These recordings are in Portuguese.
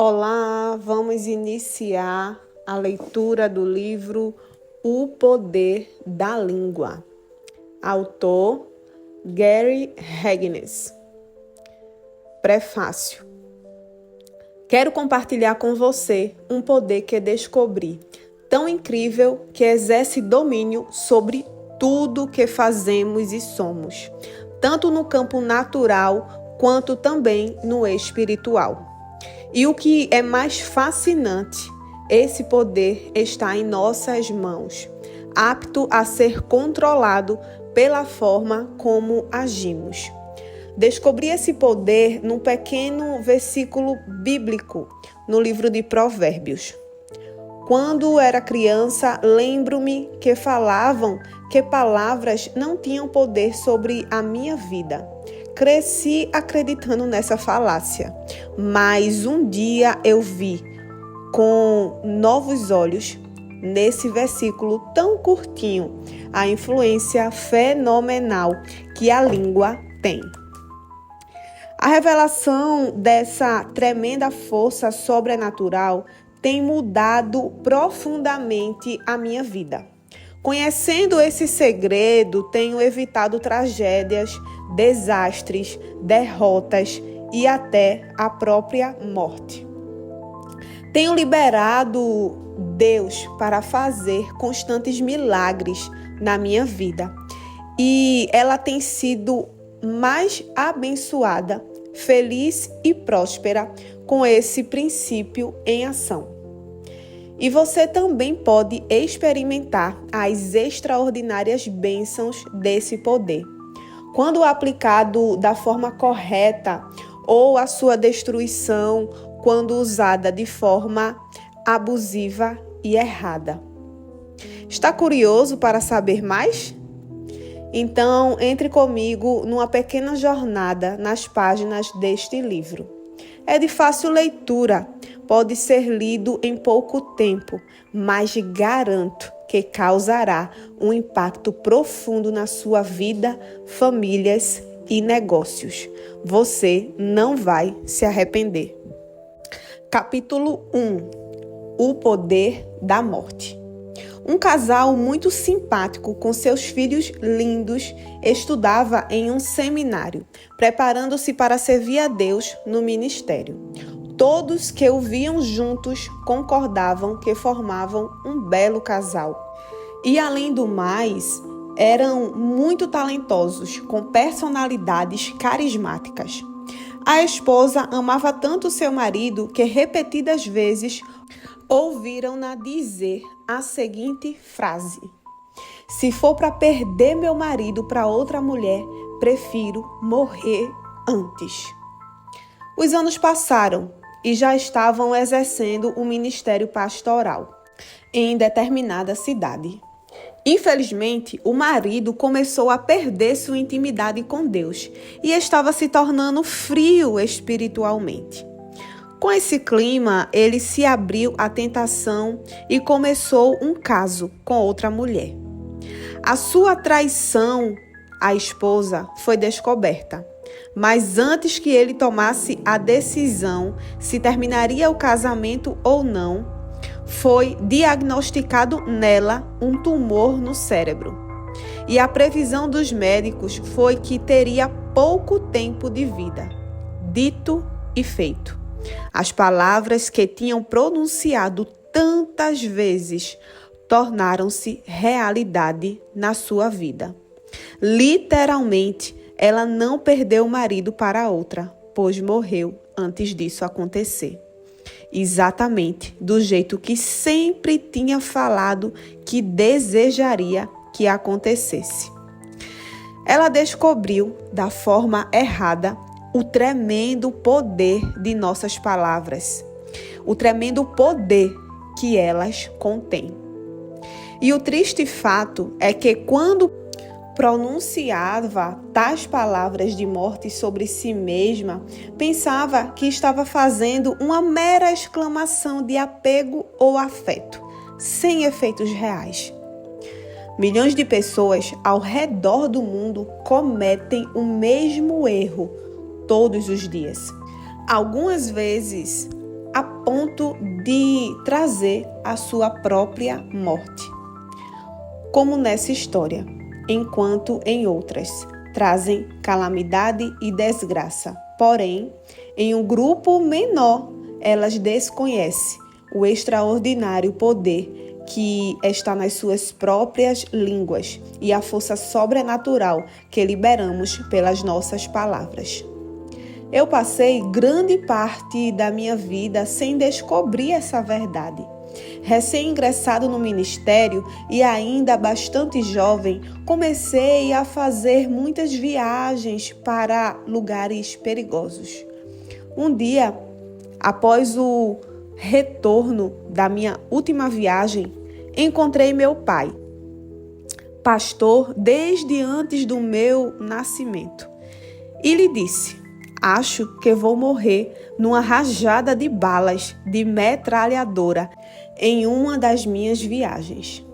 Olá, vamos iniciar a leitura do livro O Poder da Língua. Autor Gary Hageness. Prefácio. Quero compartilhar com você um poder que descobri, tão incrível que exerce domínio sobre tudo que fazemos e somos, tanto no campo natural quanto também no espiritual. E o que é mais fascinante, esse poder está em nossas mãos, apto a ser controlado pela forma como agimos. Descobri esse poder num pequeno versículo bíblico no livro de Provérbios. Quando era criança, lembro-me que falavam que palavras não tinham poder sobre a minha vida. Cresci acreditando nessa falácia, mas um dia eu vi com novos olhos, nesse versículo tão curtinho, a influência fenomenal que a língua tem. A revelação dessa tremenda força sobrenatural tem mudado profundamente a minha vida. Conhecendo esse segredo, tenho evitado tragédias, desastres, derrotas e até a própria morte. Tenho liberado Deus para fazer constantes milagres na minha vida e ela tem sido mais abençoada, feliz e próspera com esse princípio em ação. E você também pode experimentar as extraordinárias bênçãos desse poder. Quando aplicado da forma correta, ou a sua destruição quando usada de forma abusiva e errada. Está curioso para saber mais? Então, entre comigo numa pequena jornada nas páginas deste livro. É de fácil leitura, pode ser lido em pouco tempo, mas garanto que causará um impacto profundo na sua vida, famílias e negócios. Você não vai se arrepender. Capítulo 1. O Poder da Morte. Um casal muito simpático com seus filhos lindos estudava em um seminário, preparando-se para servir a Deus no ministério. Todos que o viam juntos concordavam que formavam um belo casal. E, além do mais, eram muito talentosos, com personalidades carismáticas. A esposa amava tanto seu marido que repetidas vezes ouviram-na dizer a seguinte frase: "Se for para perder meu marido para outra mulher, prefiro morrer antes." Os anos passaram e já estavam exercendo o ministério pastoral em determinada cidade. Infelizmente, o marido começou a perder sua intimidade com Deus e estava se tornando frio espiritualmente. Com esse clima, ele se abriu à tentação e começou um caso com outra mulher. A sua traição à esposa foi descoberta, mas antes que ele tomasse a decisão se terminaria o casamento ou não, foi diagnosticado nela um tumor no cérebro. E a previsão dos médicos foi que teria pouco tempo de vida. Dito e feito. As palavras que tinham pronunciado tantas vezes tornaram-se realidade na sua vida. Literalmente, ela não perdeu o marido para outra, pois morreu antes disso acontecer. Exatamente do jeito que sempre tinha falado que desejaria que acontecesse. Ela descobriu da forma errada o tremendo poder de nossas palavras, o tremendo poder que elas contêm. E o triste fato é que quando pronunciava tais palavras de morte sobre si mesma, pensava que estava fazendo uma mera exclamação de apego ou afeto, sem efeitos reais. Milhões de pessoas ao redor do mundo cometem o mesmo erro todos os dias. Algumas vezes a ponto de trazer a sua própria morte. Como nessa história, enquanto em outras trazem calamidade e desgraça. Porém, em um grupo menor, elas desconhecem o extraordinário poder que está nas suas próprias línguas e a força sobrenatural que liberamos pelas nossas palavras. Eu passei grande parte da minha vida sem descobrir essa verdade. Recém-ingressado no ministério e ainda bastante jovem, comecei a fazer muitas viagens para lugares perigosos. Um dia, após o retorno da minha última viagem, encontrei meu pai, pastor desde antes do meu nascimento, e lhe disse: acho que vou morrer numa rajada de balas de metralhadora em uma das minhas viagens.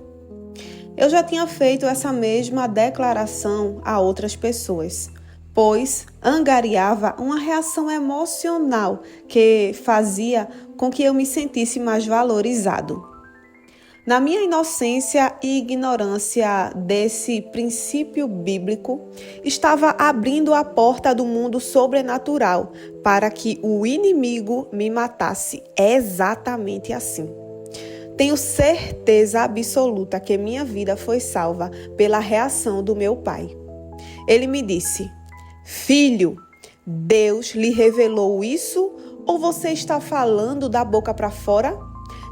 Eu já tinha feito essa mesma declaração a outras pessoas, pois angariava uma reação emocional que fazia com que eu me sentisse mais valorizado. Na minha inocência e ignorância desse princípio bíblico, estava abrindo a porta do mundo sobrenatural para que o inimigo me matasse exatamente assim. Tenho certeza absoluta que minha vida foi salva pela reação do meu pai. Ele me disse: filho, Deus lhe revelou isso ou você está falando da boca para fora?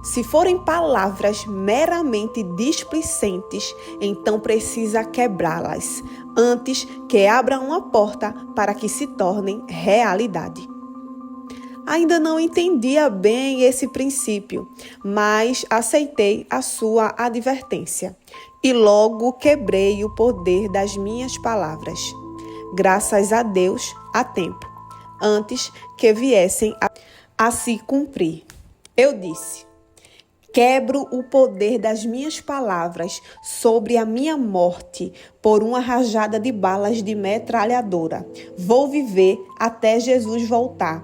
Se forem palavras meramente displicentes, então precisa quebrá-las antes que abra uma porta para que se tornem realidade. Ainda não entendia bem esse princípio, mas aceitei a sua advertência e logo quebrei o poder das minhas palavras. Graças a Deus, há tempo, antes que viessem a se cumprir. Eu disse: quebro o poder das minhas palavras sobre a minha morte por uma rajada de balas de metralhadora. Vou viver até Jesus voltar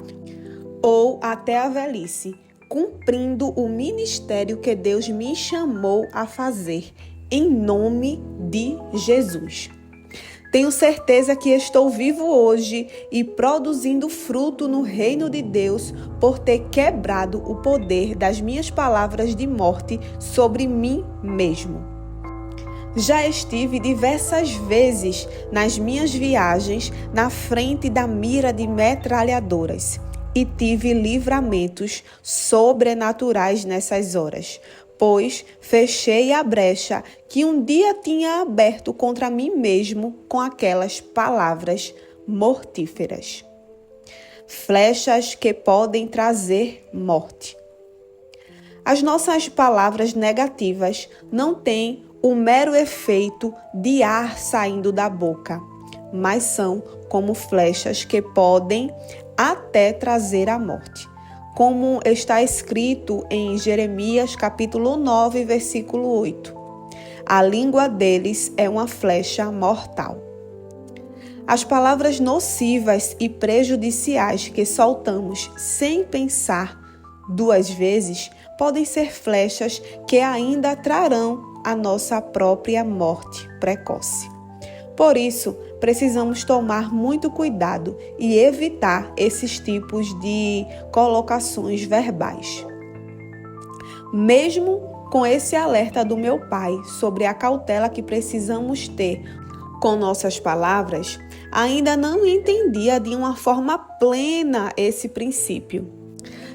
ou até a velhice, cumprindo o ministério que Deus me chamou a fazer, em nome de Jesus. Tenho certeza que estou vivo hoje e produzindo fruto no reino de Deus por ter quebrado o poder das minhas palavras de morte sobre mim mesmo. Já estive diversas vezes nas minhas viagens na frente da mira de metralhadoras e tive livramentos sobrenaturais nessas horas, pois fechei a brecha que um dia tinha aberto contra mim mesmo com aquelas palavras mortíferas. Flechas que podem trazer morte. As nossas palavras negativas não têm o mero efeito de ar saindo da boca, mas são como flechas que podem até trazer a morte. Como está escrito em Jeremias capítulo 9, versículo 8. A língua deles é uma flecha mortal. As palavras nocivas e prejudiciais que soltamos sem pensar duas vezes podem ser flechas que ainda trarão a nossa própria morte precoce. Por isso, precisamos tomar muito cuidado e evitar esses tipos de colocações verbais. Mesmo com esse alerta do meu pai sobre a cautela que precisamos ter com nossas palavras, ainda não entendia de uma forma plena esse princípio.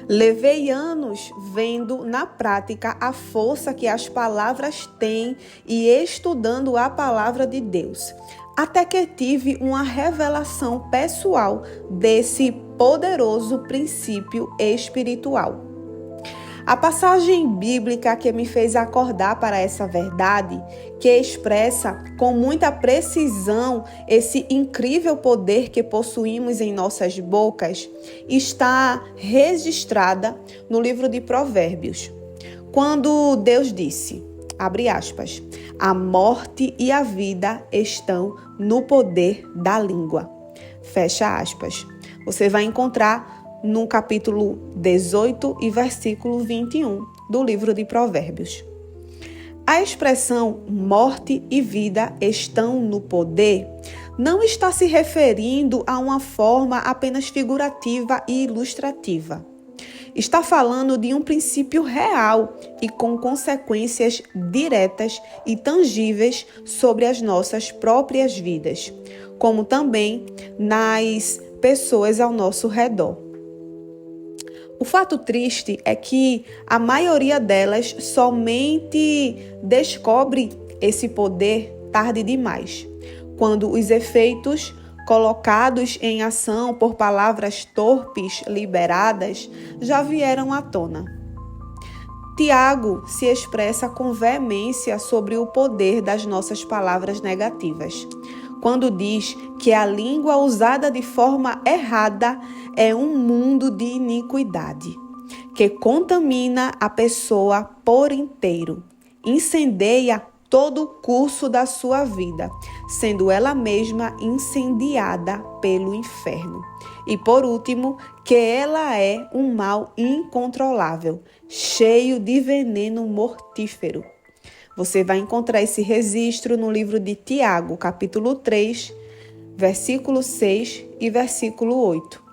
Levei anos vendo na prática a força que as palavras têm e estudando a palavra de Deus, até que tive uma revelação pessoal desse poderoso princípio espiritual. A passagem bíblica que me fez acordar para essa verdade, que expressa com muita precisão esse incrível poder que possuímos em nossas bocas, está registrada no livro de Provérbios, quando Deus disse, abre aspas, a morte e a vida estão no poder da língua. Fecha aspas. Você vai encontrar no capítulo 18 e versículo 21 do livro de Provérbios. A expressão morte e vida estão no poder não está se referindo a uma forma apenas figurativa e ilustrativa. Está falando de um princípio real e com consequências diretas e tangíveis sobre as nossas próprias vidas, como também nas pessoas ao nosso redor. O fato triste é que a maioria delas somente descobre esse poder tarde demais, quando os efeitos colocados em ação por palavras torpes liberadas já vieram à tona. Tiago se expressa com veemência sobre o poder das nossas palavras negativas, quando diz que a língua usada de forma errada é um mundo de iniquidade, que contamina a pessoa por inteiro, incendeia todo o curso da sua vida, sendo ela mesma incendiada pelo inferno. E por último, que ela é um mal incontrolável, cheio de veneno mortífero. Você vai encontrar esse registro no livro de Tiago, capítulo 3, versículo 6 e versículo 8.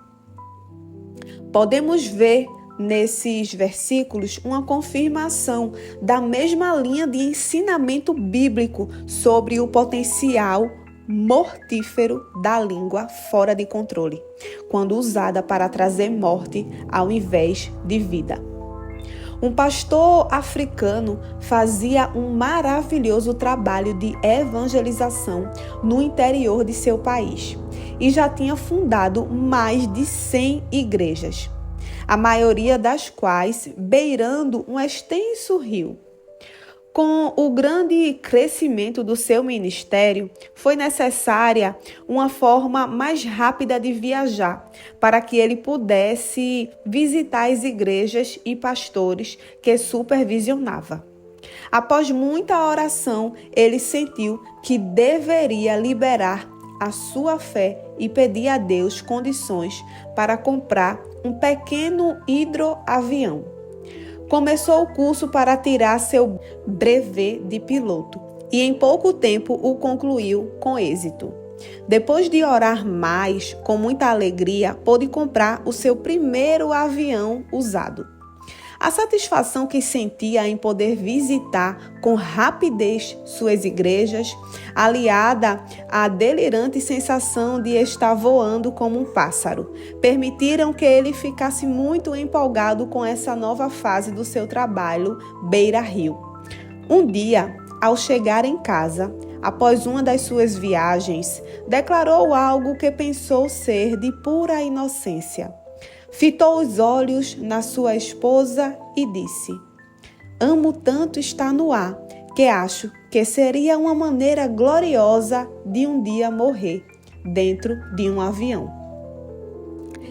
Podemos ver nesses versículos uma confirmação da mesma linha de ensinamento bíblico sobre o potencial mortífero da língua fora de controle, quando usada para trazer morte ao invés de vida. Um pastor africano fazia um maravilhoso trabalho de evangelização no interior de seu país e já tinha fundado mais de 100 igrejas, a maioria das quais beirando um extenso rio. Com o grande crescimento do seu ministério, foi necessária uma forma mais rápida de viajar para que ele pudesse visitar as igrejas e pastores que supervisionava. Após muita oração, ele sentiu que deveria liberar a sua fé e pedir a Deus condições para comprar um pequeno hidroavião. Começou o curso para tirar seu brevet de piloto e em pouco tempo o concluiu com êxito. Depois de orar mais, com muita alegria, pôde comprar o seu primeiro avião usado. A satisfação que sentia em poder visitar com rapidez suas igrejas, aliada à delirante sensação de estar voando como um pássaro, permitiram que ele ficasse muito empolgado com essa nova fase do seu trabalho beira-rio. Um dia, ao chegar em casa, após uma das suas viagens, declarou algo que pensou ser de pura inocência. Fitou os olhos na sua esposa e disse: "Amo tanto estar no ar, que acho que seria uma maneira gloriosa de um dia morrer dentro de um avião."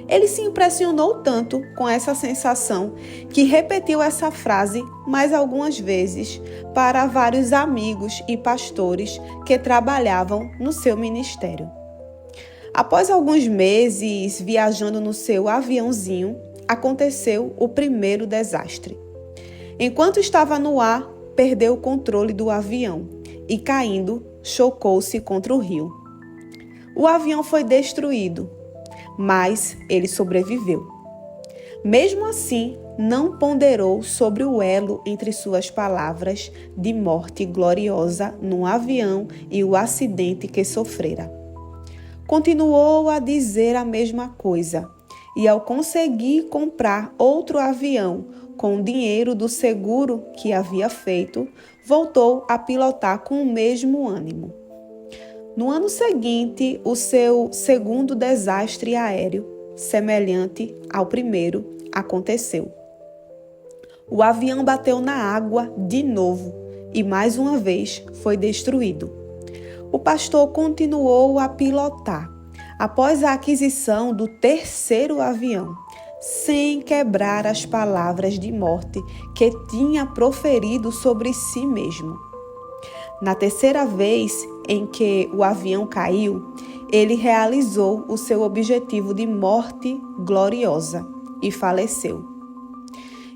Ele se impressionou tanto com essa sensação que repetiu essa frase mais algumas vezes para vários amigos e pastores que trabalhavam no seu ministério. Após alguns meses viajando no seu aviãozinho, aconteceu o primeiro desastre. Enquanto estava no ar, perdeu o controle do avião e, caindo, chocou-se contra o rio. O avião foi destruído, mas ele sobreviveu. Mesmo assim, não ponderou sobre o elo entre suas palavras de morte gloriosa no avião e o acidente que sofrera. Continuou a dizer a mesma coisa e, ao conseguir comprar outro avião com o dinheiro do seguro que havia feito, voltou a pilotar com o mesmo ânimo. No ano seguinte, o seu segundo desastre aéreo, semelhante ao primeiro, aconteceu. O avião bateu na água de novo e, mais uma vez, foi destruído. O pastor continuou a pilotar após a aquisição do terceiro avião, sem quebrar as palavras de morte que tinha proferido sobre si mesmo. Na terceira vez em que o avião caiu, ele realizou o seu objetivo de morte gloriosa e faleceu.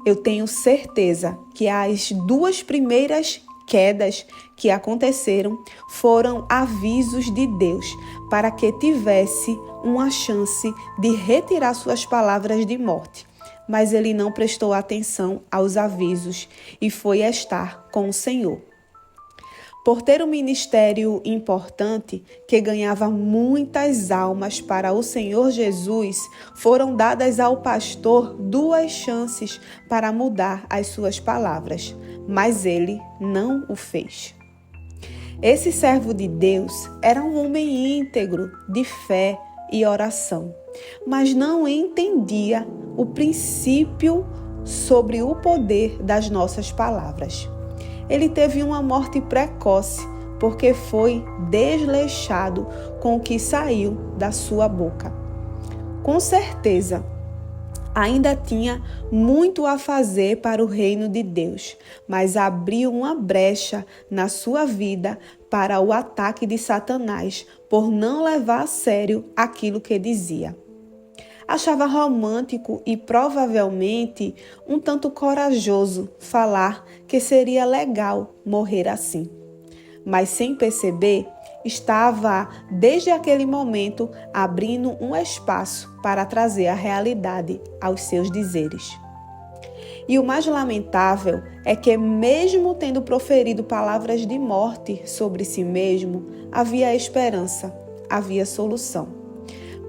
Eu tenho certeza que as 2 primeiras quedas que aconteceram foram avisos de Deus para que tivesse uma chance de retirar suas palavras de morte. Mas ele não prestou atenção aos avisos e foi estar com o Senhor. Por ter um ministério importante que ganhava muitas almas para o Senhor Jesus, foram dadas ao pastor 2 chances para mudar as suas palavras, mas ele não o fez. Esse servo de Deus era um homem íntegro, de fé e oração, mas não entendia o princípio sobre o poder das nossas palavras. Ele teve uma morte precoce porque foi desleixado com o que saiu da sua boca. Com certeza, ainda tinha muito a fazer para o reino de Deus, mas abriu uma brecha na sua vida para o ataque de Satanás por não levar a sério aquilo que dizia. Achava romântico e provavelmente um tanto corajoso falar que seria legal morrer assim. Mas sem perceber, estava desde aquele momento abrindo um espaço para trazer a realidade aos seus dizeres. E o mais lamentável é que, mesmo tendo proferido palavras de morte sobre si mesmo, havia esperança, havia solução.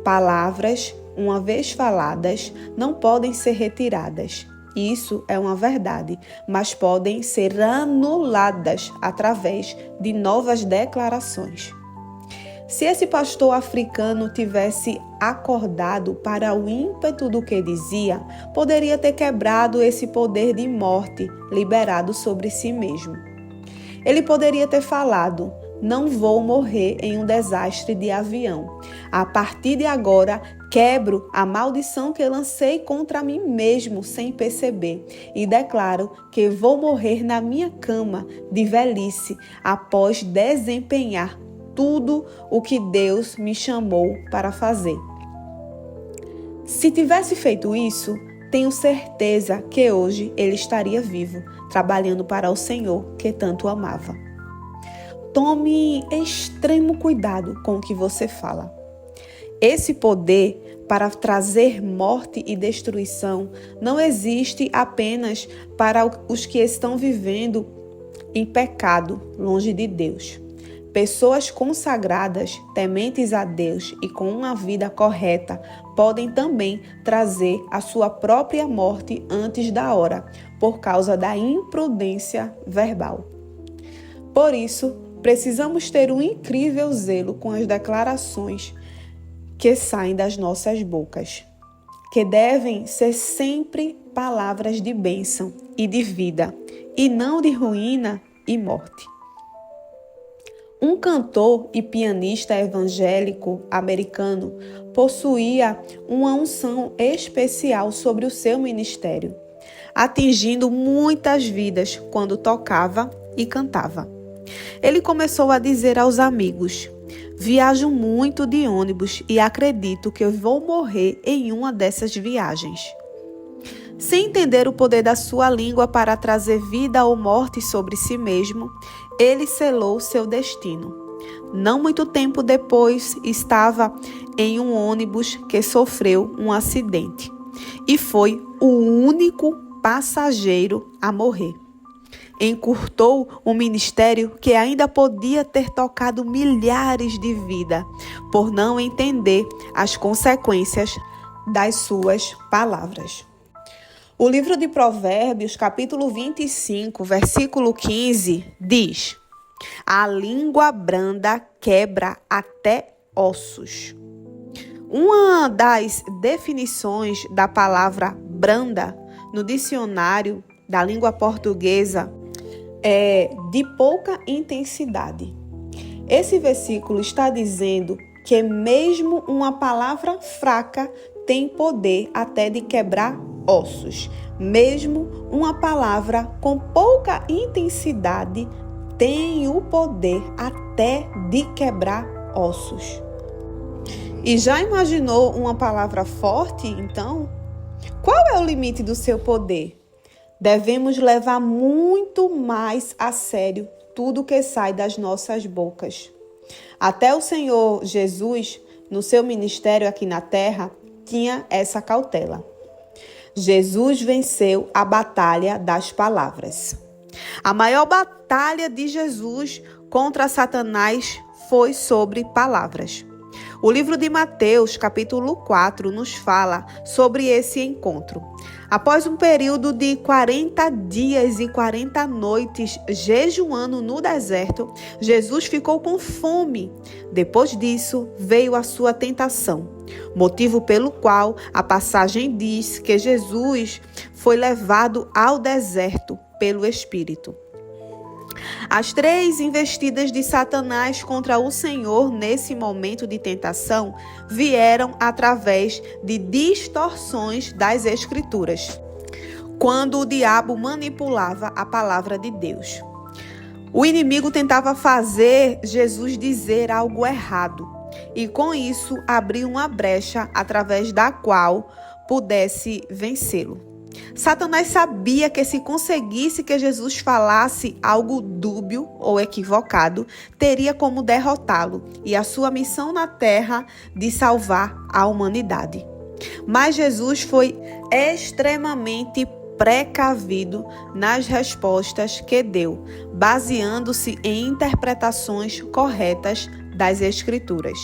Palavras, uma vez faladas, não podem ser retiradas. Isso é uma verdade, mas podem ser anuladas através de novas declarações. Se esse pastor africano tivesse acordado para o ímpeto do que dizia, poderia ter quebrado esse poder de morte liberado sobre si mesmo. Ele poderia ter falado: não vou morrer em um desastre de avião. A partir de agora, quebro a maldição que lancei contra mim mesmo sem perceber e declaro que vou morrer na minha cama de velhice após desempenhar tudo o que Deus me chamou para fazer. Se tivesse feito isso, tenho certeza que hoje ele estaria vivo, trabalhando para o Senhor que tanto amava. Tome extremo cuidado com o que você fala. Esse poder para trazer morte e destruição não existe apenas para os que estão vivendo em pecado, longe de Deus. Pessoas consagradas, tementes a Deus e com uma vida correta podem também trazer a sua própria morte antes da hora, por causa da imprudência verbal. Por isso, precisamos ter um incrível zelo com as declarações que saem das nossas bocas, que devem ser sempre palavras de bênção e de vida, e não de ruína e morte. Um cantor e pianista evangélico americano possuía uma unção especial sobre o seu ministério, atingindo muitas vidas quando tocava e cantava. Ele começou a dizer aos amigos: viajo muito de ônibus e acredito que eu vou morrer em uma dessas viagens. Sem entender o poder da sua língua para trazer vida ou morte sobre si mesmo, ele selou seu destino. Não muito tempo depois, estava em um ônibus que sofreu um acidente e foi o único passageiro a morrer. Encurtou um ministério que ainda podia ter tocado milhares de vidas, por não entender as consequências das suas palavras. O livro de Provérbios, capítulo 25, versículo 15, diz: a língua branda quebra até ossos. Uma das definições da palavra branda no dicionário da língua portuguesa é de pouca intensidade. Esse versículo está dizendo que mesmo uma palavra fraca tem poder até de quebrar ossos. Mesmo uma palavra com pouca intensidade tem o poder até de quebrar ossos. E já imaginou uma palavra forte, então? Qual é o limite do seu poder? Devemos levar muito mais a sério tudo que sai das nossas bocas. Até o Senhor Jesus, no seu ministério aqui na terra, tinha essa cautela. Jesus venceu a batalha das palavras. A maior batalha de Jesus contra Satanás foi sobre palavras. O livro de Mateus, capítulo 4, nos fala sobre esse encontro. Após um período de 40 dias e 40 noites jejuando no deserto, Jesus ficou com fome. Depois disso, veio a sua tentação, motivo pelo qual a passagem diz que Jesus foi levado ao deserto pelo Espírito. As 3 investidas de Satanás contra o Senhor nesse momento de tentação vieram através de distorções das Escrituras, quando o diabo manipulava a palavra de Deus. O inimigo tentava fazer Jesus dizer algo errado e, com isso, abrir uma brecha através da qual pudesse vencê-lo. Satanás sabia que se conseguisse que Jesus falasse algo dúbio ou equivocado, teria como derrotá-lo e a sua missão na terra de salvar a humanidade. Mas Jesus foi extremamente precavido nas respostas que deu, baseando-se em interpretações corretas das Escrituras.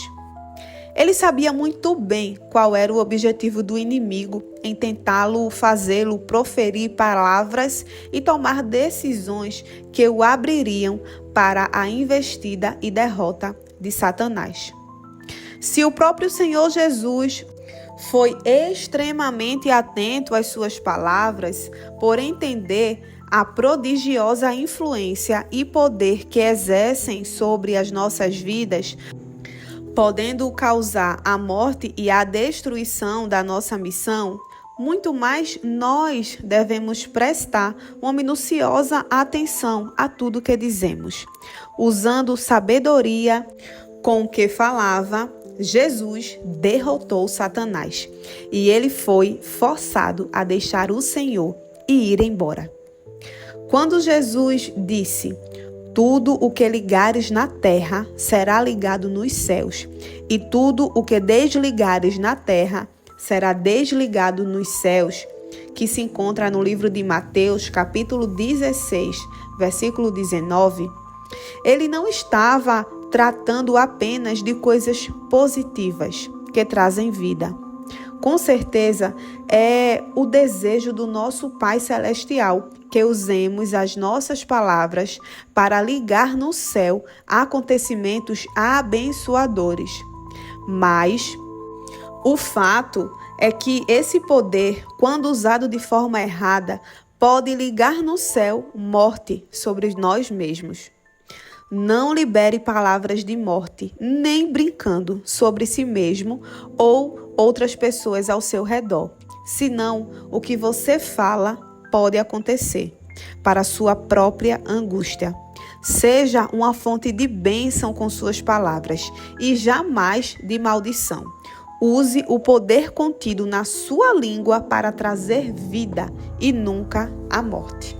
Ele sabia muito bem qual era o objetivo do inimigo em tentá-lo fazê-lo proferir palavras e tomar decisões que o abririam para a investida e derrota de Satanás. Se o próprio Senhor Jesus foi extremamente atento às suas palavras, por entender a prodigiosa influência e poder que exercem sobre as nossas vidas, podendo causar a morte e a destruição da nossa missão, muito mais nós devemos prestar uma minuciosa atenção a tudo que dizemos. Usando sabedoria com o que falava, Jesus derrotou Satanás e ele foi forçado a deixar o Senhor e ir embora. Quando Jesus disse: "Tudo o que ligares na terra será ligado nos céus, e tudo o que desligares na terra será desligado nos céus", que se encontra no livro de Mateus, capítulo 16, versículo 19, ele não estava tratando apenas de coisas positivas que trazem vida. Com certeza, é o desejo do nosso Pai Celestial que usemos as nossas palavras para ligar no céu acontecimentos abençoadores. Mas o fato é que esse poder, quando usado de forma errada, pode ligar no céu morte sobre nós mesmos. Não libere palavras de morte, nem brincando sobre si mesmo ou outras pessoas ao seu redor. Senão, o que você fala pode acontecer para a sua própria angústia. Seja uma fonte de bênção com suas palavras e jamais de maldição. Use o poder contido na sua língua para trazer vida e nunca a morte.